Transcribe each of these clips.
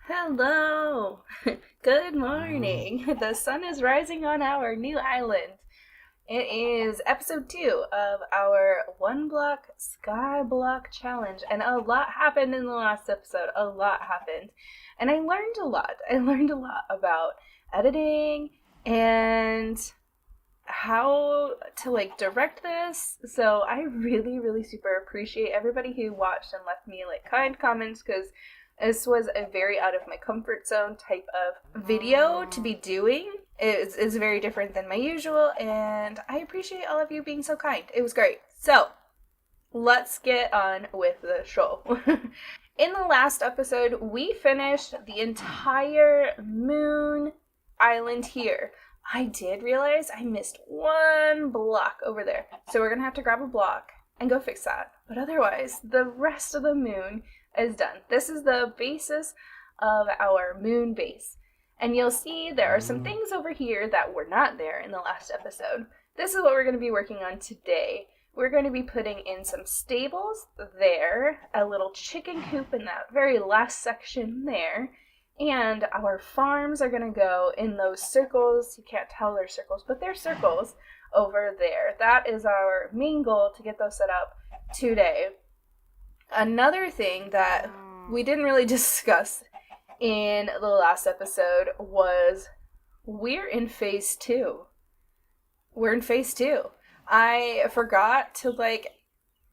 Hello! Good morning! The sun is rising on our new island. It is episode 2 of our one block sky block challenge, and a lot happened in the last episode. A lot happened. And I learned a lot. I learned a lot about editing and how to direct this. So I really super appreciate everybody who watched and left me kind comments, because this was a very out of my comfort zone type of video to be doing. It's very different than my usual, and I appreciate all of you being so kind. It was great. So let's get on with the show. In the last episode, we finished the entire moon island here. I did realize I missed one block over there. So we're going to have to grab a block and go fix that. But otherwise, the rest of the moon is done. This is the basis of our moon base. And you'll see there are some things over here that were not there in the last episode. This is what we're going to be working on today. We're going to be putting in some stables there, a little chicken coop in that very last section there, and our farms are going to go in those circles. You can't tell they're circles, but they're circles over there. That is our main goal, to get those set up today. Another thing that we didn't really discuss in the last episode was we're in phase 2. We're in phase 2. I forgot to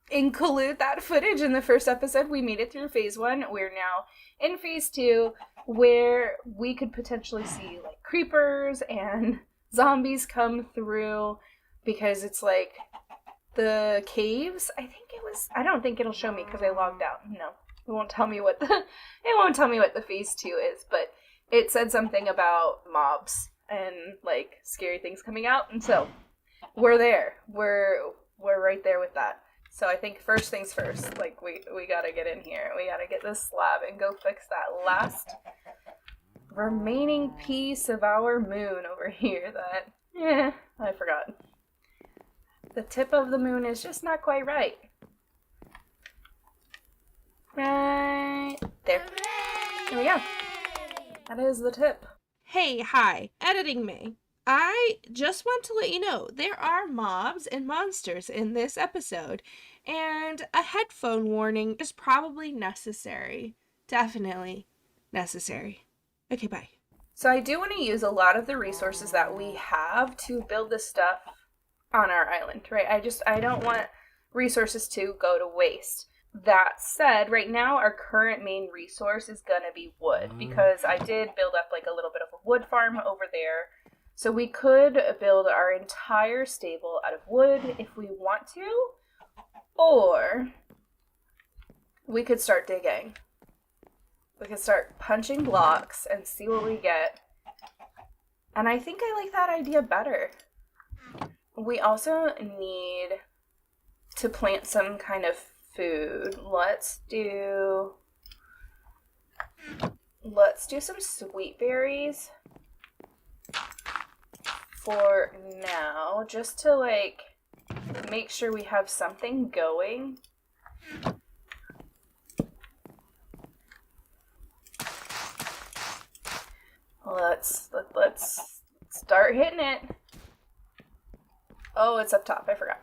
include that footage in the first episode. We made it through phase 1. We're now in phase 2, where we could potentially see creepers and zombies come through, because it's the caves. I don't think it'll show me because I logged out. No, it won't tell me what the phase 2 is, but it said something about mobs and scary things coming out, and so we're there. We're right there with that. So I think first things first, we gotta get in here. We gotta get this slab and go fix that last remaining piece of our moon over here that, I forgot. The tip of the moon is just not quite right. Right there. There we go. That is the tip. Hey, hi, editing me. I just want to let you know there are mobs and monsters in this episode, and a headphone warning is probably necessary. Definitely necessary. Okay, bye. So I do want to use a lot of the resources that we have to build this stuff on our island, right? I don't want resources to go to waste. That said, right now our current main resource is gonna be wood, because I did build up a little bit of a wood farm over there. So we could build our entire stable out of wood if we want to, or we could start digging. We could start punching blocks and see what we get. And I think I like that idea better. We also need to plant some kind of food. Let's do some sweet berries for now, just to make sure we have something going. Let's start hitting it. Oh, it's up top. I forgot.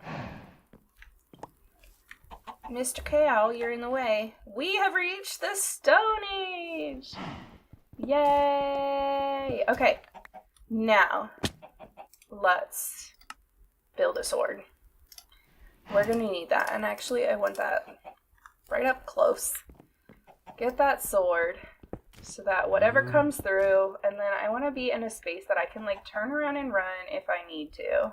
Mr. Cow, you're in the way. We have reached the Stone Age! Yay! Okay, now let's build a sword. We're gonna need that, and actually I want that right up close. Get that sword so that whatever comes through, and then I want to be in a space that I can turn around and run if I need to.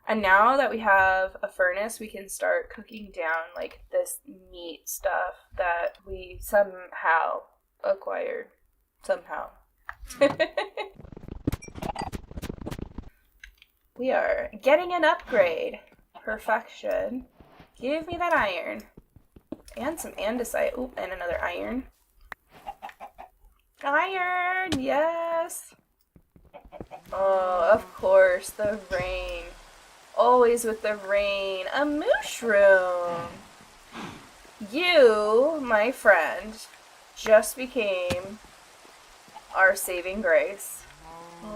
And now that we have a furnace, we can start cooking down this meat stuff that we somehow acquired. Somehow. We are getting an upgrade. Perfection. Give me that iron. And some andesite. Oop, and another iron. Iron! Yes! Oh, of course, the rain. Always with the rain. A mushroom! You, my friend, just became our saving grace.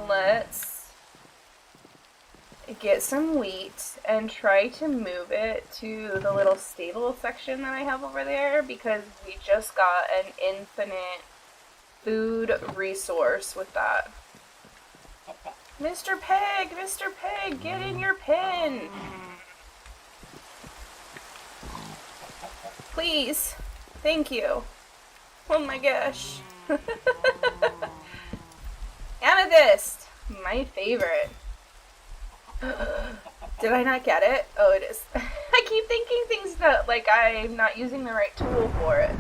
Let's get some wheat and try to move it to the little stable section that I have over there, because we just got an infinite food resource with that. Mr. Pig, get in your pen! Please. Thank you. Oh my gosh. Amethyst! My favorite. Did I not get it? Oh, it is. I keep thinking things that, like, I'm not using the right tool for it.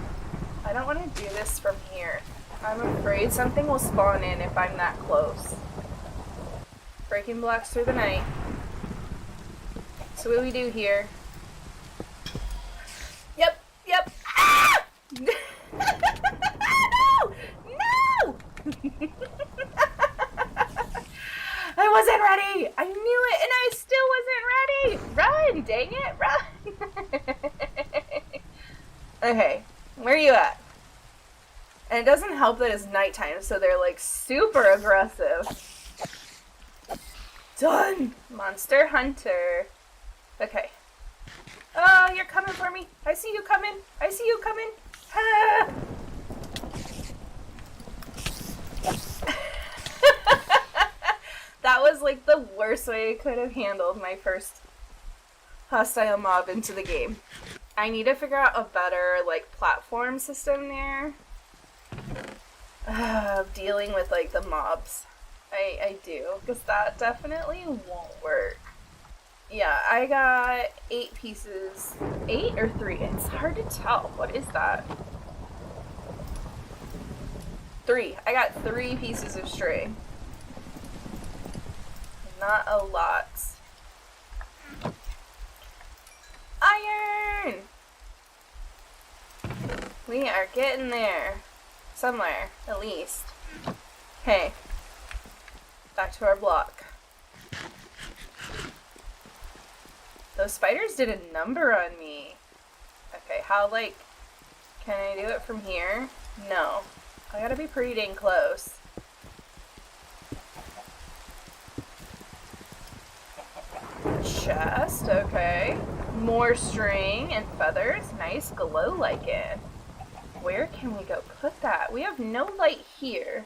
I don't want to do this from here. I'm afraid something will spawn in if I'm that close. Breaking blocks through the night. So what do we do here? Yep. Ah! No! I wasn't ready! I knew it and I still wasn't ready! Run, dang it, run! Okay, where are you at? And it doesn't help that it's nighttime, so they're like super aggressive. Done! Monster Hunter. Okay. Oh, you're coming for me. I see you coming. Ah! That was like the worst way I could have handled my first hostile mob into the game. I need to figure out a better like platform system there. Dealing with like the mobs. I do, because that definitely won't work. Yeah, I got 8 pieces. 8 or 3? It's hard to tell. What is that? 3. I got 3 pieces of string. Not a lot. Iron! We are getting there. Somewhere, at least. Okay. Back to our block. Those spiders did a number on me. Okay, how, like, can I do it from here? No. I gotta be pretty dang close. Chest, okay. More string and feathers. Nice glow lichen. Where can we go put that? We have no light here.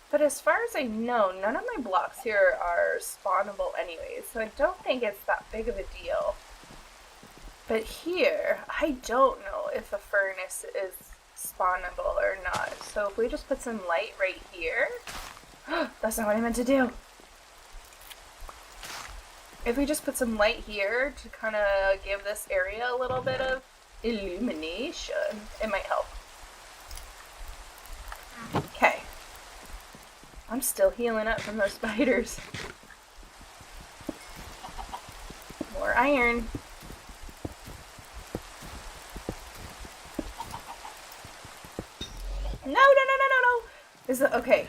But as far as I know, none of my blocks here are spawnable anyways, so I don't think it's that big of a deal. But here, I don't know if a furnace is spawnable or not. So if we just put some light right here... That's not what I meant to do. If we just put some light here to kind of give this area a little bit of illumination, it might help. Okay. I'm still healing up from those spiders. More iron. No. Is it okay?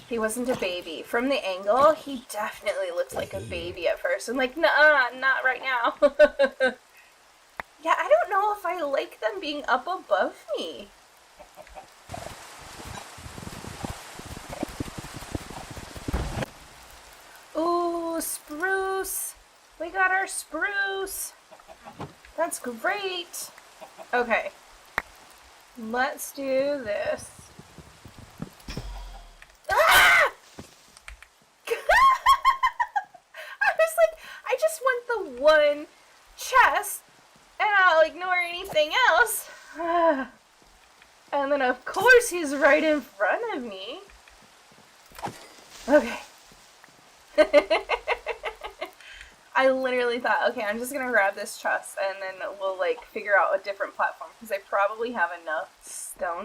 He wasn't a baby. From the angle, he definitely looks like a baby at first. I'm like, nah, not right now. Yeah, I don't know if I like them being up above me. Ooh, spruce. We got our spruce. That's great. Okay. Let's do this. Ah! I was like, I just want the one chest, and I'll ignore anything else. And then, of course, he's right in front of me. Okay. I literally thought, okay, I'm just gonna grab this chest and then we'll like figure out a different platform, because I probably have enough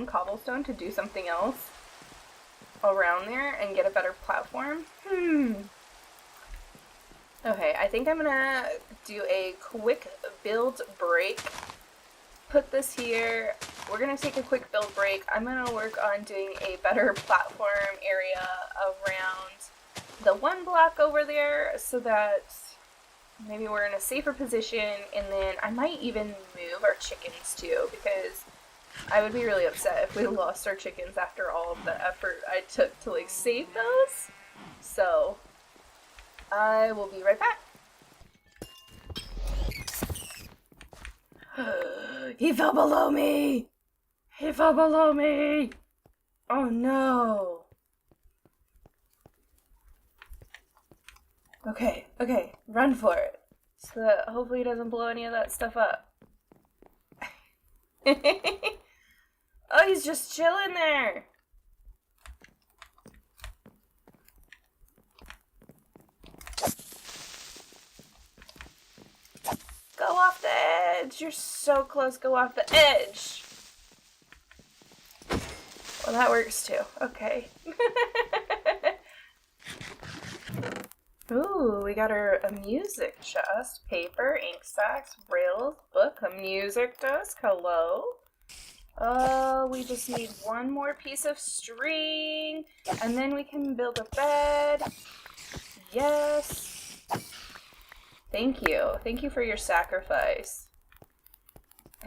cobblestone to do something else around there and get a better platform. Okay, I think I'm gonna do a quick build break. Put this here. We're gonna take a quick build break. I'm gonna work on doing a better platform area around the one block over there so that maybe we're in a safer position, and then I might even move our chickens too, because I would be really upset if we lost our chickens after all of the effort I took to like save those. So I will be right back. He fell below me! He fell below me! Oh no! Okay, run for it. So that hopefully he doesn't blow any of that stuff up. Oh, he's just chilling there. Go off the edge. You're so close. Go off the edge. Well, that works too. Okay. Ooh, we got a music chest, paper, ink sacks, rails, book, a music desk. Hello. Oh, we just need one more piece of string, and then we can build a bed. Yes. Thank you. Thank you for your sacrifice.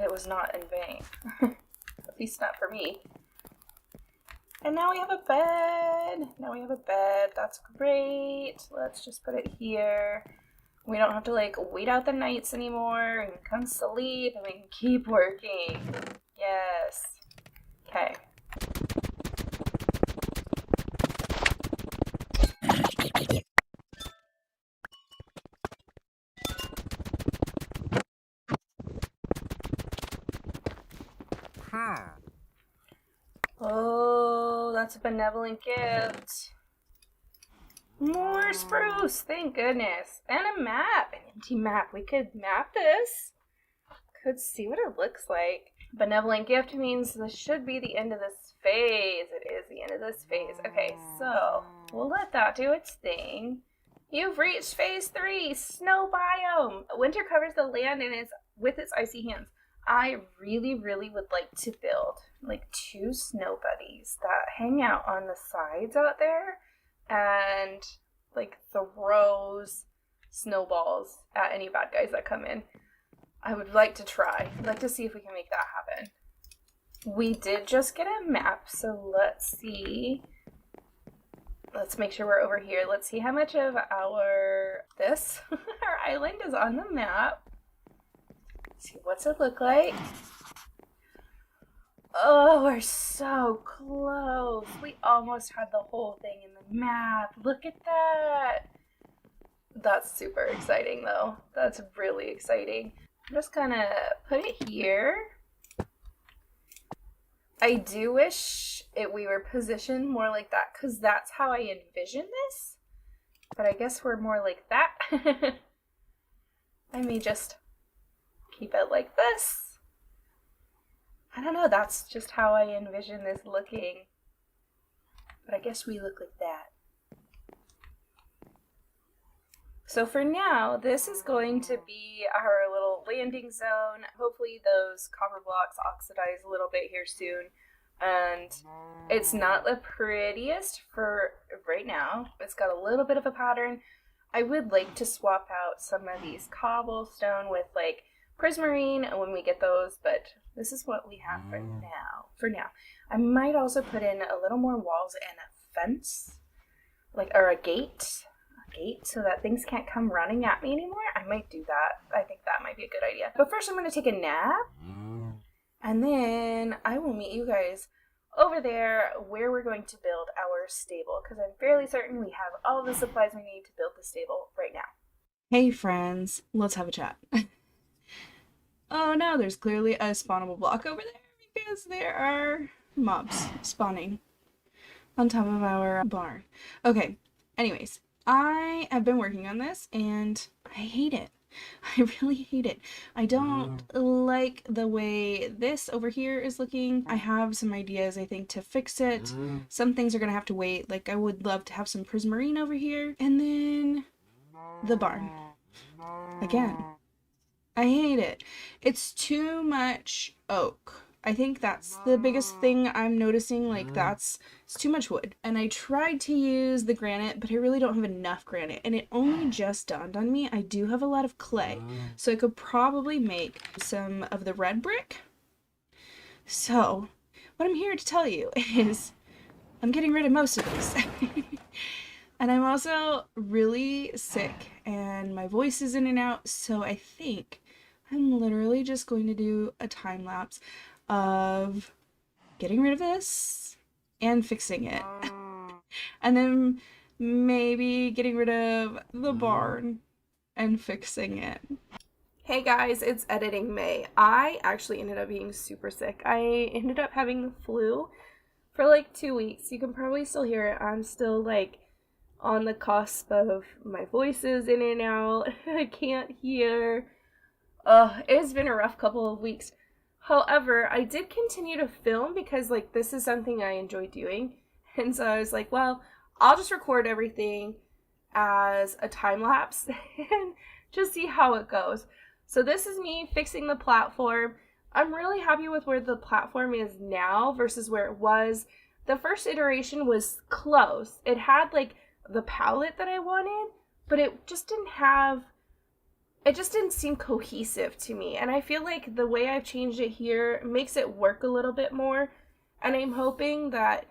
It was not in vain. At least not for me. And now we have a bed. That's great. Let's just put it here. We don't have to like wait out the nights anymore. We can come sleep and we can keep working. Yes. Okay. Oh, that's a benevolent gift. More spruce, thank goodness. And a map, an empty map. We could map this. Could see what it looks like. Benevolent gift means this should be the end of this phase. It is the end of this phase. Okay, so we'll let that do its thing. You've reached phase 3, snow biome. Winter covers the land and is with its icy hands. I really would like to build like 2 snow buddies that hang out on the sides out there and like throws snowballs at any bad guys that come in. I would like to try. I'd like to see if we can make that happen. We did just get a map, so let's see. Let's make sure we're over here. Let's see how much of our island is on the map. Let's see, what's it look like? Oh, we're so close. We almost had the whole thing in the map. Look at that. That's super exciting though. That's really exciting. I'm just gonna put it here. I do wish we were positioned more like that because that's how I envision this. But I guess we're more like that. I may just keep it like this. I don't know, that's just how I envision this looking. But I guess we look like that. So for now, this is going to be our little landing zone. Hopefully those copper blocks oxidize a little bit here soon. And it's not the prettiest for right now. It's got a little bit of a pattern. I would like to swap out some of these cobblestone with like prismarine when we get those, but this is what we have for now. I might also put in a little more walls and a fence, or a gate so that things can't come running at me anymore. I might do that. I think that might be a good idea. But first I'm going to take a nap, and then I will meet you guys over there where we're going to build our stable, because I'm fairly certain we have all the supplies we need to build the stable right now. Hey friends, let's have a chat. Oh no, there's clearly a spawnable block over there because there are mobs spawning on top of our barn. Okay, anyways, I have been working on this and I hate it. I really hate it. I don't like the way this over here is looking. I have some ideas, I think, to fix it. Some things are gonna have to wait. Like, I would love to have some prismarine over here. And then the barn. Again. I hate it. It's too much oak. I think that's the biggest thing I'm noticing. Like, it's too much wood. And I tried to use the granite, but I really don't have enough granite. And it only just dawned on me, I do have a lot of clay. So I could probably make some of the red brick. So, what I'm here to tell you is I'm getting rid of most of this. And I'm also really sick and my voice is in and out, so I think I'm literally just going to do a time lapse of getting rid of this and fixing it. And then maybe getting rid of the barn and fixing it. Hey guys, it's Editing May. I actually ended up being super sick. I ended up having the flu for like 2 weeks. You can probably still hear it. I'm still like on the cusp of my voice is in and out. I can't hear. It's been a rough couple of weeks. However, I did continue to film because like this is something I enjoy doing. And so I was like, well, I'll just record everything as a time lapse and just see how it goes. So this is me fixing the platform. I'm really happy with where the platform is now versus where it was. The first iteration was close. It had like the palette that I wanted, but it just didn't seem cohesive to me. And I feel like the way I've changed it here makes it work a little bit more. And I'm hoping that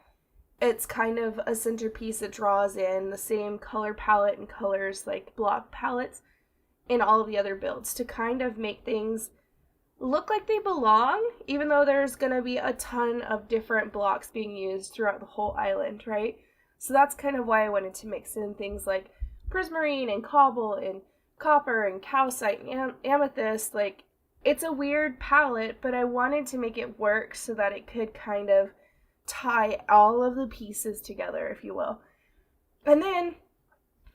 it's kind of a centerpiece that draws in the same color palette and colors like block palettes in all of the other builds to kind of make things look like they belong, even though there's going to be a ton of different blocks being used throughout the whole island, right? So that's kind of why I wanted to mix in things like prismarine and cobble and copper and calcite and amethyst. Like, it's a weird palette, but I wanted to make it work so that it could kind of tie all of the pieces together, if you will. And then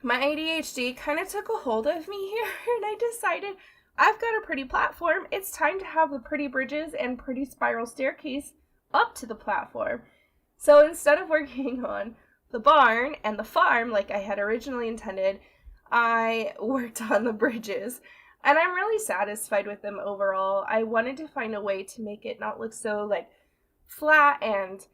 my ADHD kind of took a hold of me here, and I decided I've got a pretty platform. It's time to have the pretty bridges and pretty spiral staircase up to the platform. So instead of working on the barn and the farm like I had originally intended, I worked on the bridges. And I'm really satisfied with them overall. I wanted to find a way to make it not look so like flat and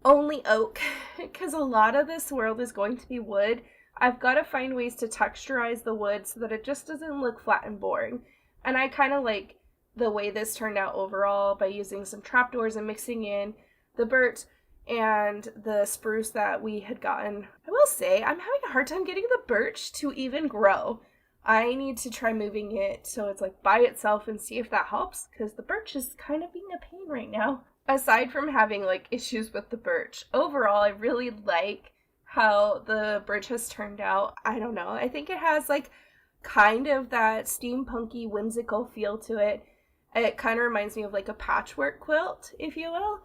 only oak, because a lot of this world is going to be wood. I've got to find ways to texturize the wood so that it just doesn't look flat and boring. And I kind of like the way this turned out overall by using some trapdoors and mixing in the birch and the spruce that we had gotten. I will say, I'm having a hard time getting the birch to even grow. I need to try moving it so it's like by itself and see if that helps, because the birch is kind of being a pain right now. Aside from having like issues with the birch, overall I really like how the bridge has turned out. I don't know. I think it has like kind of that steampunky, whimsical feel to it. It kind of reminds me of like a patchwork quilt, if you will.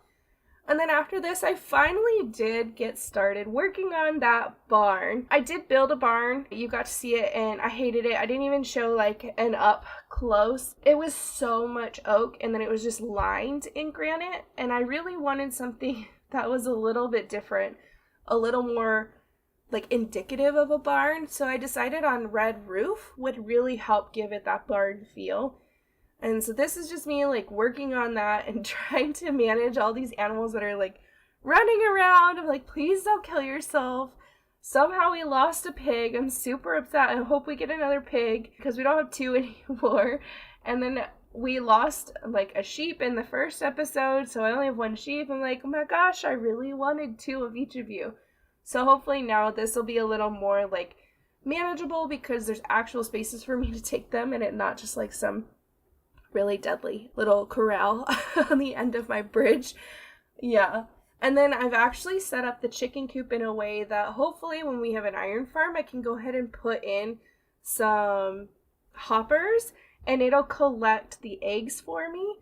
And then after this, I finally did get started working on that barn. I did build a barn. You got to see it and I hated it. I didn't even show like an up close. It was so much oak and then it was just lined in granite. And I really wanted something that was a little bit different, a little more like indicative of a barn. So I decided on red roof would really help give it that barn feel. And so this is just me like working on that and trying to manage all these animals that are like running around. I'm like, please don't kill yourself. Somehow we lost a pig. I'm super upset. I hope we get another pig because we don't have two anymore. And then we lost like a sheep in the first episode, so I only have one sheep. I'm like, oh my gosh, I really wanted two of each of you. So hopefully now this will be a little more like manageable because there's actual spaces for me to take them and it not just like some really deadly little corral on the end of my bridge. Yeah. And then I've actually set up the chicken coop in a way that hopefully when we have an iron farm, I can go ahead and put in some hoppers and it'll collect the eggs for me.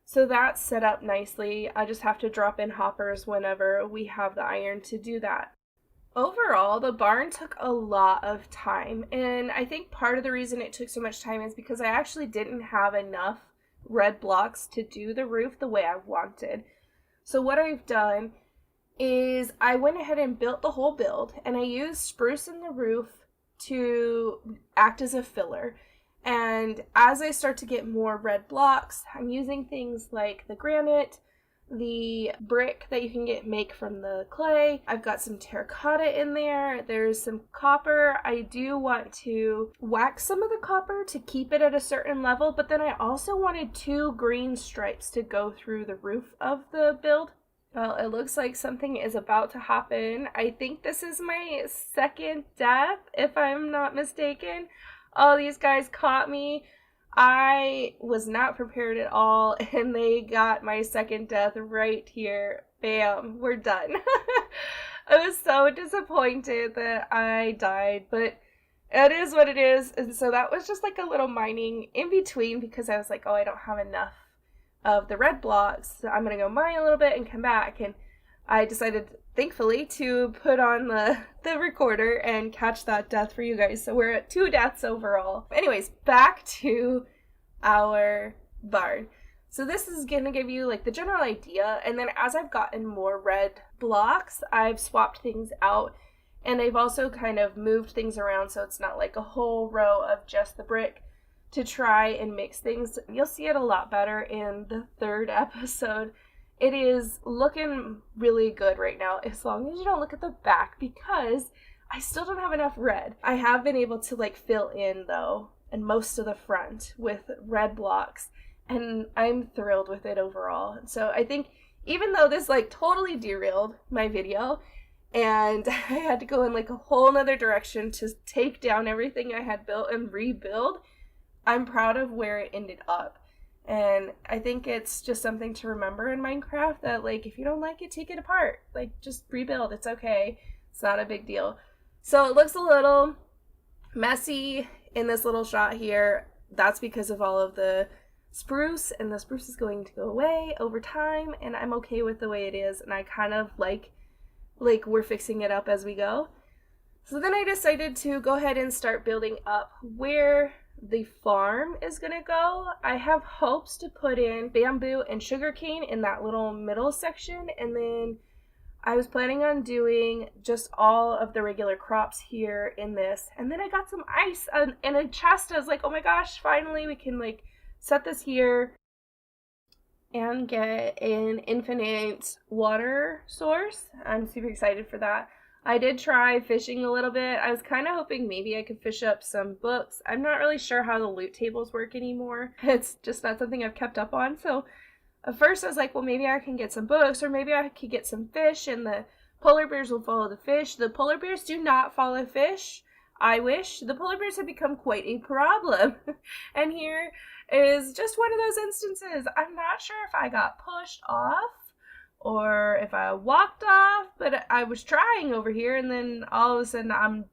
So that's set up nicely. I just have to drop in hoppers whenever we have the iron to do that. Overall, the barn took a lot of time, and I think part of the reason it took so much time is because I actually didn't have enough red blocks to do the roof the way I wanted. So what I've done is I went ahead and built the whole build, and I used spruce in the roof to act as a filler. And as I start to get more red blocks, I'm using things like the granite, the brick that you can make from the clay. I've got some terracotta in there. There's some copper. I do want to wax some of the copper to keep it at a certain level, but then I also wanted 2 green stripes to go through the roof of the build. Well, it looks like something is about to happen. I think this is my second death, if I'm not mistaken. Oh, these guys caught me. I was not prepared at all, and they got my second death right here. Bam, we're done. I was so disappointed that I died, but it is what it is. And so that was just like a little mining in between, because I was like, oh, I don't have enough of the red blocks, so I'm gonna go mine a little bit and come back. And I decided, thankfully, to put on the recorder and catch that death for you guys. So we're at 2 deaths overall. Anyways, back to our barn. So this is gonna give you like the general idea, and then as I've gotten more red blocks, I've swapped things out, and I've also kind of moved things around so it's not like a whole row of just the brick, to try and mix things. You'll see it a lot better in the 3rd episode. It is looking really good right now, as long as you don't look at the back, because I still don't have enough red. I have been able to like fill in though, and most of the front with red blocks, and I'm thrilled with it overall. So I think even though this like totally derailed my video, and I had to go in like a whole nother direction to take down everything I had built and rebuild, I'm proud of where it ended up. And I think it's just something to remember in Minecraft, that like if you don't like it, take it apart. Like just rebuild. It's okay. It's not a big deal. So it looks a little messy in this little shot here. That's because of all of the spruce, and the spruce is going to go away over time, and I'm okay with the way it is, and I kind of like we're fixing it up as we go. So then I decided to go ahead and start building up where the farm is gonna go. I have hopes to put in bamboo and sugarcane in that little middle section, and then I was planning on doing just all of the regular crops here in this. And then I got some ice in a chest. I was like, oh my gosh, finally we can like set this here and get an infinite water source. I'm super excited for that. I did try fishing a little bit. I was kind of hoping maybe I could fish up some books. I'm not really sure how the loot tables work anymore. It's just not something I've kept up on. So at first I was like, well, maybe I can get some books, or maybe I could get some fish and the polar bears will follow the fish. The polar bears do not follow fish. I wish. The polar bears have become quite a problem. And here is just one of those instances. I'm not sure if I got pushed off or if I walked off, but I was trying over here, and then all of a sudden I'm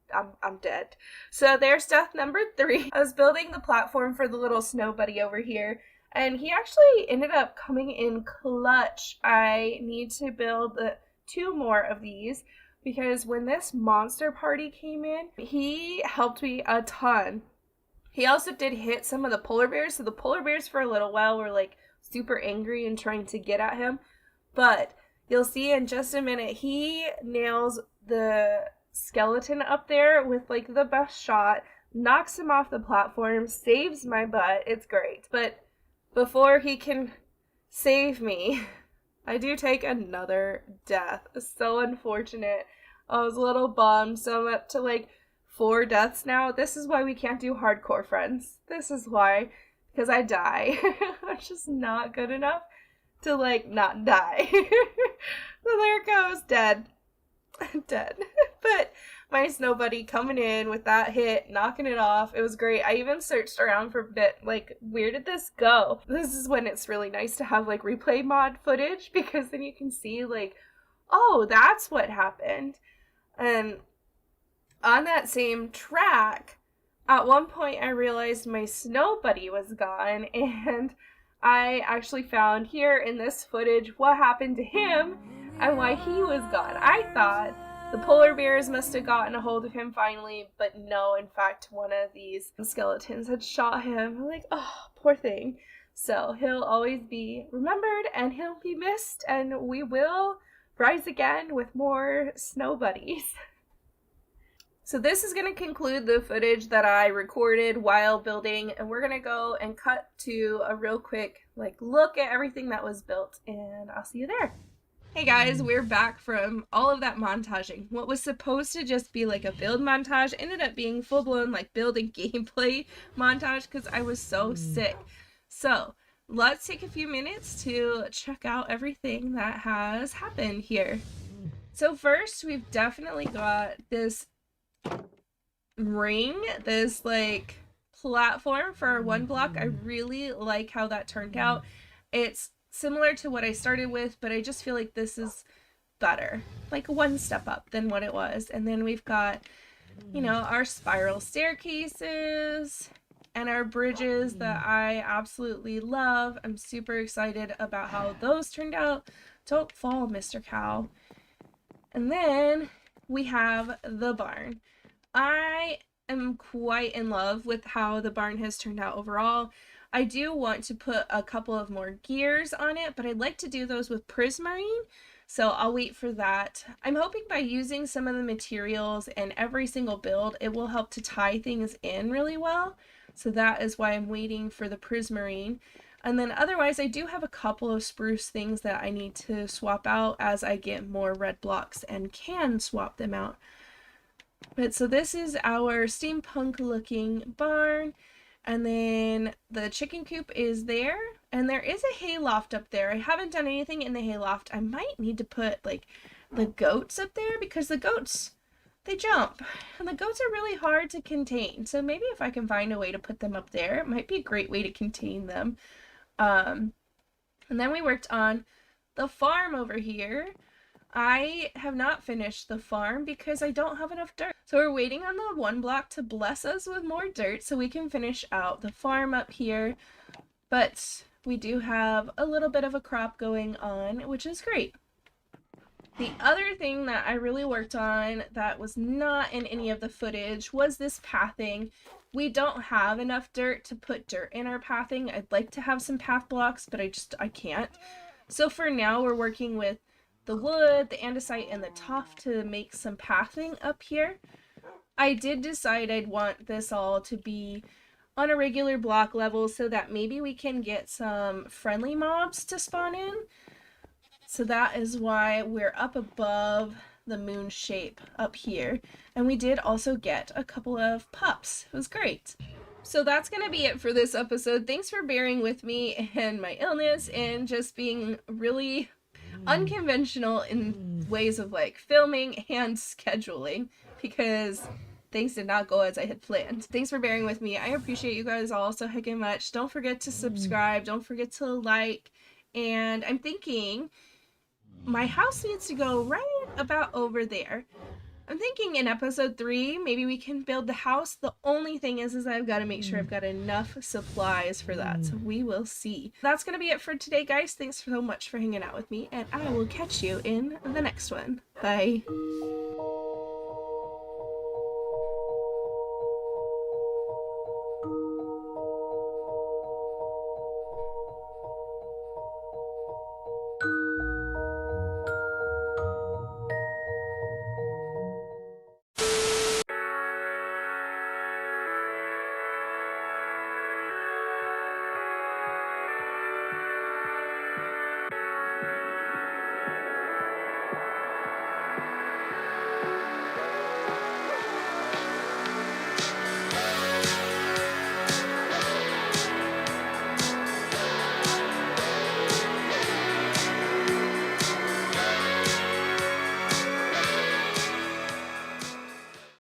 dead. So there's death number 3. I was building the platform for the little snow buddy over here, and he actually ended up coming in clutch. I need to build 2 more of these, because when this monster party came in, he helped me a ton. He also did hit some of the polar bears, so the polar bears for a little while were like super angry and trying to get at him. But you'll see in just a minute, he nails the skeleton up there with like the best shot, knocks him off the platform, saves my butt. It's great. But before he can save me, I do take another death. So unfortunate. I was a little bummed. So I'm up to like 4 deaths now. This is why we can't do hardcore, friends. This is why. Because I die. I'm just not good enough to like not die. So there it goes, dead. Dead. But my snow buddy coming in with that hit, knocking it off. It was great. I even searched around for a bit, like, where did this go? This is when it's really nice to have like replay mod footage, because then you can see like, oh, that's what happened. And on that same track, at one point I realized my snow buddy was gone, and I actually found here in this footage what happened to him and why he was gone. I thought the polar bears must have gotten a hold of him finally, but no, in fact, one of these skeletons had shot him. I'm like, oh, poor thing. So he'll always be remembered, and he'll be missed, and we will rise again with more snow buddies. So this is going to conclude the footage that I recorded while building, and we're going to go and cut to a real quick look at everything that was built, and I'll see you there. Hey guys, we're back from all of that montaging. What was supposed to just be like a build montage ended up being full-blown build and gameplay montage because I was so sick. So let's take a few minutes to check out everything that has happened here. So first, we've definitely got this ring, this platform for our one block. I really like how that turned out. It's similar to what I started with, but I just feel like this is better, one step up than what it was. And then we've got, our spiral staircases and our bridges that I absolutely love. I'm super excited about how those turned out. Don't fall, Mr. Cow. And then we have the barn. I am quite in love with how the barn has turned out overall. I do want to put a couple of more gears on it, but I'd like to do those with prismarine, so I'll wait for that. I'm hoping by using some of the materials in every single build, it will help to tie things in really well. So that is why I'm waiting for the prismarine. And then otherwise, I do have a couple of spruce things that I need to swap out as I get more red blocks and can swap them out. But so this is our steampunk looking barn. And then the chicken coop is there, and there is a hayloft up there. I haven't done anything in the hayloft. I might need to put the goats up there because the goats, they jump, and the goats are really hard to contain. So maybe if I can find a way to put them up there, it might be a great way to contain them. And then we worked on the farm over here. I have not finished the farm because I don't have enough dirt. So we're waiting on the one block to bless us with more dirt so we can finish out the farm up here. But we do have a little bit of a crop going on, which is great. The other thing that I really worked on that was not in any of the footage was this pathing. We don't have enough dirt to put dirt in our pathing. I'd like to have some path blocks, but I can't. So for now, we're working with the wood, the andesite, and the tuff to make some pathing up here. I did decide I'd want this all to be on a regular block level so that maybe we can get some friendly mobs to spawn in. So that is why we're up above the moon shape up here. And we did also get a couple of pups. It was great. So that's going to be it for this episode. Thanks for bearing with me and my illness and just being really unconventional in ways of filming and scheduling because things did not go as I had planned. Thanks for bearing with me. I appreciate you guys all so heckin' much. Don't forget to subscribe. Don't forget to like. And I'm thinking my house needs to go right about over there. I'm thinking in episode 3, maybe we can build the house. The only thing is I've got to make sure I've got enough supplies for that. So we will see. That's going to be it for today, guys. Thanks so much for hanging out with me, and I will catch you in the next one. Bye.